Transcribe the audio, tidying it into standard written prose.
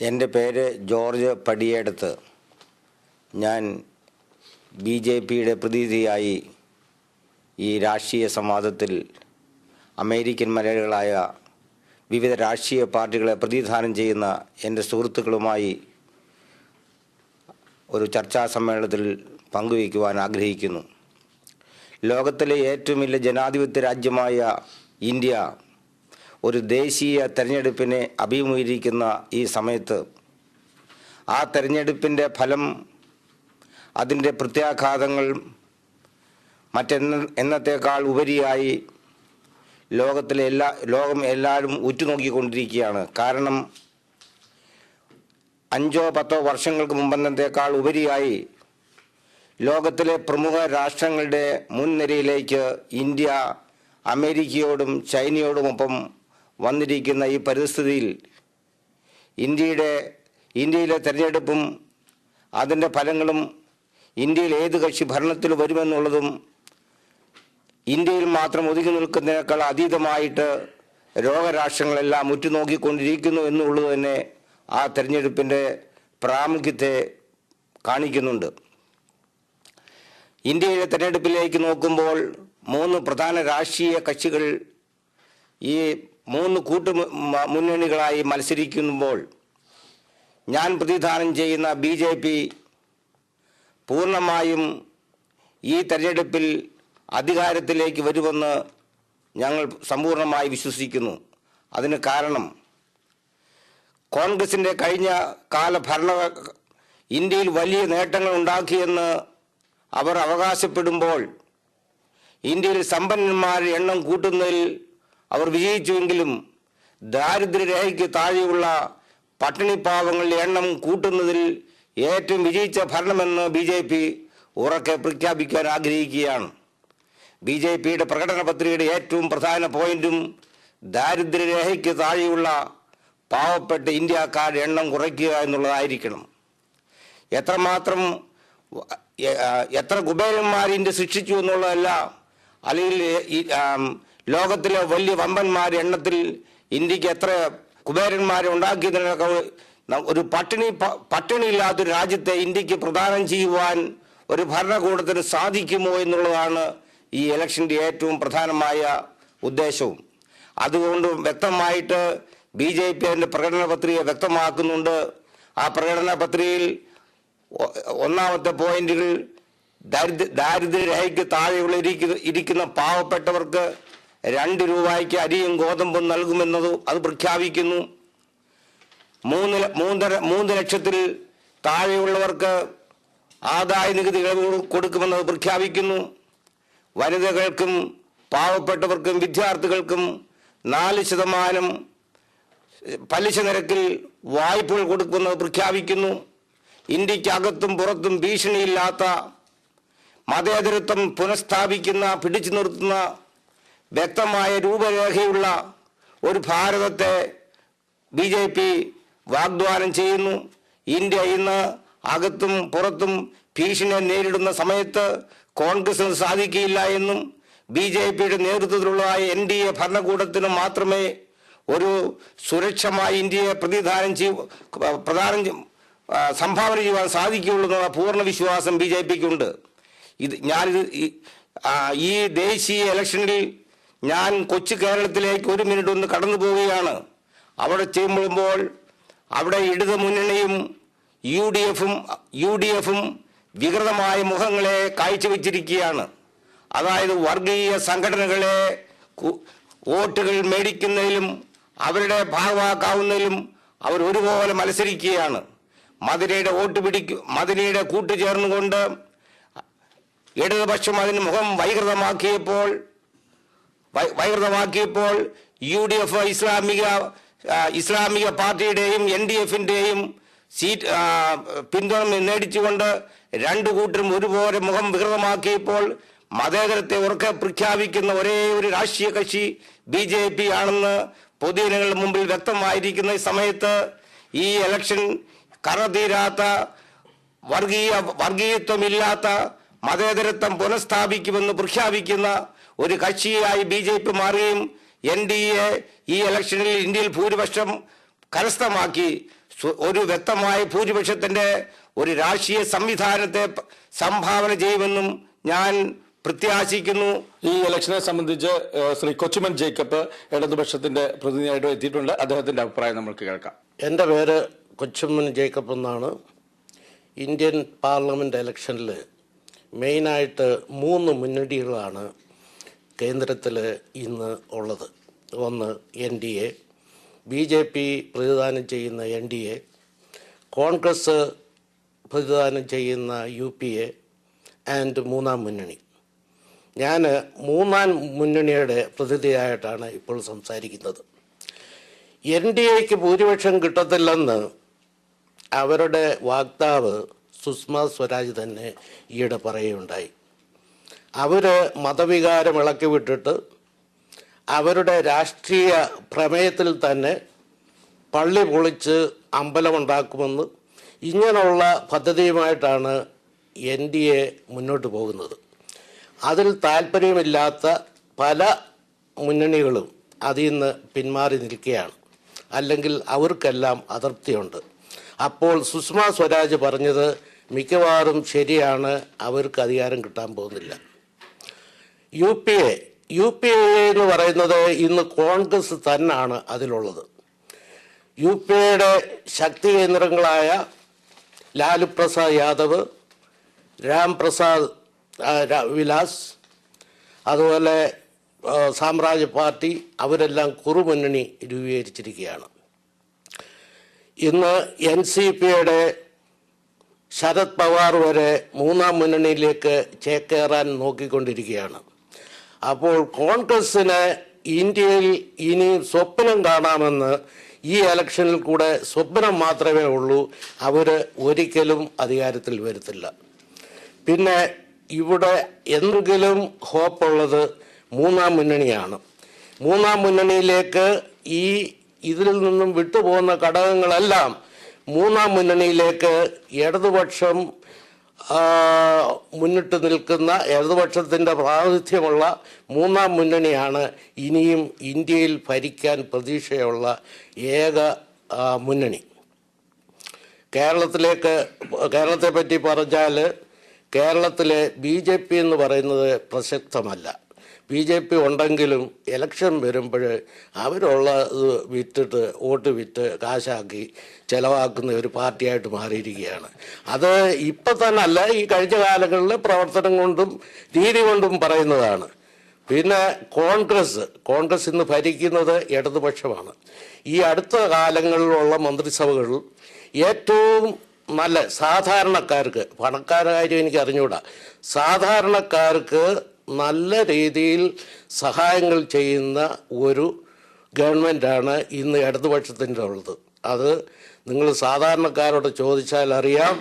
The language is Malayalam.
എൻ്റെ പേര് ജോർജ് പടിയേടത്ത്. ഞാൻ BJPയുടെ പ്രതിനിധിയായി ഈ രാഷ്ട്രീയ സംവാദത്തിൽ അമേരിക്കൻ മലയാളികളായ വിവിധ രാഷ്ട്രീയ പാർട്ടികളെ പ്രതിനിധാനം ചെയ്യുന്ന എൻ്റെ സുഹൃത്തുക്കളുമായി ഒരു ചർച്ചാ സമ്മേളനത്തിൽ പങ്കുവയ്ക്കുവാൻ ആഗ്രഹിക്കുന്നു. ലോകത്തിലെ ഏറ്റവും വലിയ ജനാധിപത്യ രാജ്യമായ ഇന്ത്യ ഒരു ദേശീയ തെരഞ്ഞെടുപ്പിനെ അഭിമുഖീകരിക്കുന്ന ഈ സമയത്ത് ആ തെരഞ്ഞെടുപ്പിൻ്റെ ഫലം, അതിൻ്റെ പ്രത്യാഘാതങ്ങൾ എന്നത്തേക്കാൾ ഉപരിയായി ലോകം എല്ലാവരും ഉറ്റുനോക്കിക്കൊണ്ടിരിക്കുകയാണ്. കാരണം 5-10 വർഷങ്ങൾക്ക് മുമ്പെന്നത്തേക്കാൾ ഉപരിയായി ലോകത്തിലെ പ്രമുഖ രാഷ്ട്രങ്ങളുടെ മുൻനിരയിലേക്ക് ഇന്ത്യ അമേരിക്കയോടും ചൈനയോടുമൊപ്പം വന്നിരിക്കുന്ന ഈ പരിസ്ഥിതിയിൽ ഇന്ത്യയിലെ തെരഞ്ഞെടുപ്പും അതിൻ്റെ ഫലങ്ങളും ഇന്ത്യയിൽ ഏത് കക്ഷി ഭരണത്തിൽ വരുമെന്നുള്ളതും ഇന്ത്യയിൽ മാത്രം ഒതുങ്ങി നിൽക്കുന്നതിനേക്കാൾ അതീതമായിട്ട് ലോകരാഷ്ട്രങ്ങളെല്ലാം ഉറ്റുനോക്കിക്കൊണ്ടിരിക്കുന്നു എന്നുള്ളത് തന്നെ ആ തെരഞ്ഞെടുപ്പിൻ്റെ പ്രാമുഖ്യത്തെ കാണിക്കുന്നുണ്ട്. ഇന്ത്യയിലെ തെരഞ്ഞെടുപ്പിലേക്ക് നോക്കുമ്പോൾ 3 പ്രധാന രാഷ്ട്രീയ കക്ഷികൾ ഈ 3 മുന്നണികളായി മത്സരിക്കുമ്പോൾ ഞാൻ പ്രതിനിധാനം ചെയ്യുന്ന BJP പൂർണ്ണമായും ഈ തെരഞ്ഞെടുപ്പിൽ അധികാരത്തിലേക്ക് വരുമെന്ന് ഞങ്ങൾ സമ്പൂർണ്ണമായി വിശ്വസിക്കുന്നു. അതിന് കാരണം കോൺഗ്രസിൻ്റെ കഴിഞ്ഞ കാല ഇന്ത്യയിൽ വലിയ നേട്ടങ്ങൾ ഉണ്ടാക്കിയെന്ന് അവർ അവകാശപ്പെടുമ്പോൾ ഇന്ത്യയിൽ സമ്പന്നന്മാരുടെ എണ്ണം കൂട്ടുന്നതിൽ അവർ വിജയിച്ചുവെങ്കിലും ദാരിദ്ര്യരേഖയ്ക്ക് താഴെയുള്ള പട്ടിണിപ്പാവങ്ങളുടെ എണ്ണം കൂട്ടുന്നതിൽ ഏറ്റവും വിജയിച്ച ഭരണമെന്ന് BJP ഉറക്കെ പ്രഖ്യാപിക്കാൻ ആഗ്രഹിക്കുകയാണ്. BJPയുടെ പ്രകടന പത്രികയുടെ ഏറ്റവും പ്രധാന പോയിന്റും ദാരിദ്ര്യരേഖയ്ക്ക് താഴെയുള്ള പാവപ്പെട്ട ഇന്ത്യക്കാരുടെ എണ്ണം കുറയ്ക്കുക എന്നുള്ളതായിരിക്കണം. എത്ര കുബേരന്മാർ ഇന്ത്യ സൃഷ്ടിച്ചു എന്നുള്ളതല്ല, അല്ലെങ്കിൽ ലോകത്തിലെ വലിയ വമ്പന്മാരുടെ എണ്ണത്തിൽ ഇന്ത്യക്ക് എത്ര കുബേരന്മാരെ ഉണ്ടാക്കിയതിനൊക്കെ ഒരു പട്ടിണിയില്ലാത്തൊരു രാജ്യത്തെ ഇന്ത്യക്ക് പ്രദാനം ചെയ്യുവാൻ ഒരു ഭരണകൂടത്തിന് സാധിക്കുമോ എന്നുള്ളതാണ് ഈ ഇലക്ഷൻ്റെ ഏറ്റവും പ്രധാനമായ ഉദ്ദേശവും. അതുകൊണ്ട് വ്യക്തമായിട്ട് BJP അതിൻ്റെ പ്രകടന പത്രിക വ്യക്തമാക്കുന്നുണ്ട്. ആ പ്രകടന പത്രികയിൽ ഒന്നാമത്തെ പോയിന്റുകൾ ദാരിദ്ര്യരേഖയ്ക്ക് താഴെയുള്ള ഇരിക്കുന്ന പാവപ്പെട്ടവർക്ക് 2 രൂപയ്ക്ക് അരിയും ഗോതമ്പും നൽകുമെന്നത് അത് പ്രഖ്യാപിക്കുന്നു. 3 ലക്ഷത്തിൽ താഴെയുള്ളവർക്ക് ആദായ നികുതി ഇളവ് കൊടുക്കുമെന്നത് പ്രഖ്യാപിക്കുന്നു. വനിതകൾക്കും പാവപ്പെട്ടവർക്കും വിദ്യാർത്ഥികൾക്കും 4% പലിശ നിരക്കിൽ വായ്പകൾ കൊടുക്കുന്നത് പ്രഖ്യാപിക്കുന്നു. ഇന്ത്യക്കകത്തും പുറത്തും ഭീഷണിയില്ലാത്ത മതേതരത്വം പുനഃസ്ഥാപിക്കുന്ന, പിടിച്ചു നിർത്തുന്ന വ്യക്തമായ രൂപരേഖയുള്ള ഒരു ഭാരതത്തെ BJP വാഗ്ദാനം ചെയ്യുന്നു. ഇന്ത്യ ഇന്ന് അകത്തും പുറത്തും ഭീഷണിയെ നേരിടുന്ന സമയത്ത് കോൺഗ്രസിന് സാധിക്കില്ല എന്നും BJPയുടെ നേതൃത്വത്തിലുള്ള NDA ഭരണകൂടത്തിന് മാത്രമേ ഒരു സുരക്ഷമായി ഇന്ത്യയെ സംഭാവന ചെയ്യുവാൻ സാധിക്കുകയുള്ളൂ എന്നുള്ള പൂർണ്ണ വിശ്വാസം BJPക്കുണ്ട്. ഈ ദേശീയ ഇലക്ഷനിൽ ഞാൻ കൊച്ചു കേരളത്തിലേക്ക് 1 മിനിറ്റ് ഒന്ന് കടന്നു പോവുകയാണ്. അവിടെ ചെയ്യുമ്പോൾ അവിടെ ഇടതു മുന്നണിയും UDF-ഉം വികൃതമായ മുഖങ്ങളെ കാഴ്ചവെച്ചിരിക്കുകയാണ്. അതായത് വർഗീയ സംഘടനകളെ വോട്ടുകൾ മേടിക്കുന്നതിലും അവരുടെ ഭാഗമാക്കാവുന്നതിലും അവർ ഒരുപോലെ മത്സരിക്കുകയാണ്. മദനിയുടെ കൂട്ടുചേർന്നുകൊണ്ട് ഇടതുപക്ഷം അതിന് മുഖം വൈകൃതമാക്കിയപ്പോൾ UDF ഇസ്ലാമിക പാർട്ടിയുടെയും NDF-ന്റെയും പിന്തുണ നേടിച്ചുകൊണ്ട് 2 കൂട്ടരും ഒരുപോലെ മുഖം വികൃതമാക്കിയപ്പോൾ മതേതരത്തെ ഉറക്കെ പ്രഖ്യാപിക്കുന്ന ഒരേ ഒരു രാഷ്ട്രീയ കക്ഷി BJP ആണെന്ന് പൊതുജനങ്ങളുടെ മുമ്പിൽ വ്യക്തമായിരിക്കുന്ന സമയത്ത് ഈ ഇലക്ഷൻ കറതീരാത്ത വർഗീയത്വമില്ലാത്ത മതേതരത്വം പുനഃസ്ഥാപിക്കുമെന്ന് പ്രഖ്യാപിക്കുന്ന ഒരു കക്ഷിയായി BJP മാറുകയും NDA ഈ ഇലക്ഷനിൽ ഇന്ത്യയിൽ ഭൂരിപക്ഷം കരസ്ഥമാക്കി ഒരു വ്യക്തമായ ഭൂരിപക്ഷത്തിന്റെ ഒരു രാഷ്ട്രീയ സംവിധാനത്തെ സംഭാവന ചെയ്യുമെന്നും ഞാൻ പ്രത്യാശിക്കുന്നു. ഈ ഇലക്ഷനെ സംബന്ധിച്ച് ശ്രീ കൊച്ചുമൻ ജേക്കബ് ഇടതുപക്ഷത്തിന്റെ പ്രതിനിധിയായിട്ട് എത്തിയിട്ടുണ്ട്. അദ്ദേഹത്തിന്റെ അഭിപ്രായം നമുക്ക് കേൾക്കാം. എൻ്റെ പേര് കൊച്ചുമൻ ജേക്കബ് എന്നാണ്. ഇന്ത്യൻ പാർലമെൻറ്റ് ഇലക്ഷനിൽ മെയിനായിട്ട് 3 മുന്നണികളാണ് കേന്ദ്രത്തിൽ ഇന്ന് ഉള്ളത്. ഒന്ന് NDA, BJP പ്രതിദാനം ചെയ്യുന്ന NDA, കോൺഗ്രസ് പ്രതിദാനം ചെയ്യുന്ന UPA ആൻഡ് 3-ാം മുന്നണി. ഞാൻ 3-ാം മുന്നണിയുടെ പ്രതിനിധിയായിട്ടാണ് ഇപ്പോൾ സംസാരിക്കുന്നത്. NDAക്ക് ഭൂരിപക്ഷം കിട്ടത്തില്ലെന്ന് അവരുടെ വക്താവ് സുഷമ സ്വരാജ് തന്നെ ഈയിടെ പറയുകയുണ്ടായി. അവർ മതവികാരം ഇളക്കി വിട്ടിട്ട് അവരുടെ രാഷ്ട്രീയ പ്രമേയത്തിൽ തന്നെ പള്ളി പൊളിച്ച് അമ്പലമുണ്ടാക്കുമെന്ന് ഇങ്ങനെയുള്ള പദ്ധതിയുമായിട്ടാണ് NDA മുന്നോട്ട് പോകുന്നത്. അതിൽ താല്പര്യമില്ലാത്ത പല മുന്നണികളും അതിൽ നിന്ന് പിന്മാറി നിൽക്കുകയാണ്, അല്ലെങ്കിൽ അവർക്കെല്ലാം അതൃപ്തിയുണ്ട്. അപ്പോൾ സുഷമ സ്വരാജ് പറഞ്ഞത് മിക്കവാറും ശരിയാണ്, അവർക്ക് അധികാരം കിട്ടാൻ പോകുന്നില്ല. UPA എന്ന് പറയുന്നത് ഇന്ന് കോൺഗ്രസ് തന്നെയാണ് അതിലുള്ളത്. UPAയുടെ ശക്തി കേന്ദ്രങ്ങളായ ലാലു പ്രസാദ് യാദവ്, രാംപ്രസാദ് വിലാസ്, അതുപോലെ സാമ്രാജ്യ പാർട്ടി, അവരെല്ലാം കുറുമുന്നണി രൂപീകരിച്ചിരിക്കുകയാണ്. ഇന്ന് NCPയുടെ ശരത് പവാർ വരെ 3-ാം മുന്നണിയിലേക്ക് ചേക്കേറാൻ നോക്കിക്കൊണ്ടിരിക്കുകയാണ്. അപ്പോൾ കോൺഗ്രസ്സിന് ഇന്ത്യയിൽ ഇനിയും സ്വപ്നം കാണാമെന്ന് ഈ ഇലക്ഷനിൽ കൂടെ സ്വപ്നം മാത്രമേ ഉള്ളൂ. അവർ ഒരിക്കലും അധികാരത്തിൽ വരുത്തില്ല. പിന്നെ ഇവിടെ എന്തെങ്കിലും ഹോപ്പുള്ളത് 3-ാം മുന്നണിയാണ്. 3-ാം മുന്നണിയിലേക്ക് ഇതിൽ നിന്നും വിട്ടുപോകുന്ന ഘടകങ്ങളെല്ലാം 3-ാം മുന്നണിയിലേക്ക് ഇടതുപക്ഷം മുന്നിട്ട് നിൽക്കുന്ന ഇടതുപക്ഷത്തിൻ്റെ പ്രാതിനിധ്യമുള്ള 3-ാം മുന്നണിയാണ് ഇനിയും ഇന്ത്യയിൽ ഭരിക്കാൻ പ്രതീക്ഷയുള്ള ഏക മുന്നണി. കേരളത്തെ പറ്റി പറഞ്ഞാൽ കേരളത്തിലെ BJP എന്ന് പറയുന്നത് പ്രസക്തമല്ല. BJP ഉണ്ടെങ്കിലും ഇലക്ഷൻ വരുമ്പോൾ അവരുള്ള വിറ്റിട്ട് വോട്ട് വിറ്റ് കാശാക്കി ചിലവാക്കുന്ന ഒരു പാർട്ടിയായിട്ട് മാറിയിരിക്കുകയാണ്. അത് ഇപ്പം തന്നെ അല്ല, ഈ കഴിഞ്ഞ കാലങ്ങളിൽ പ്രവർത്തനം കൊണ്ടും രീതി കൊണ്ടും പറയുന്നതാണ്. പിന്നെ കോൺഗ്രസ് ഇന്ന് ഭരിക്കുന്നത് ഇടതുപക്ഷമാണ്. ഈ അടുത്ത കാലങ്ങളിലുള്ള മന്ത്രിസഭകൾ ഏറ്റവും നല്ല സാധാരണക്കാർക്ക്, പണക്കാരുടെ കാര്യം എനിക്ക് അറിഞ്ഞുകൂടാ, സാധാരണക്കാർക്ക് നല്ല രീതിയിൽ സഹായങ്ങൾ ചെയ്യുന്ന ഒരു ഗവൺമെൻറ്റാണ് ഇന്ന് ഇടതുപക്ഷത്തിൻ്റെ ഉള്ളത്. അത് നിങ്ങൾ സാധാരണക്കാരോട് ചോദിച്ചാൽ അറിയാം.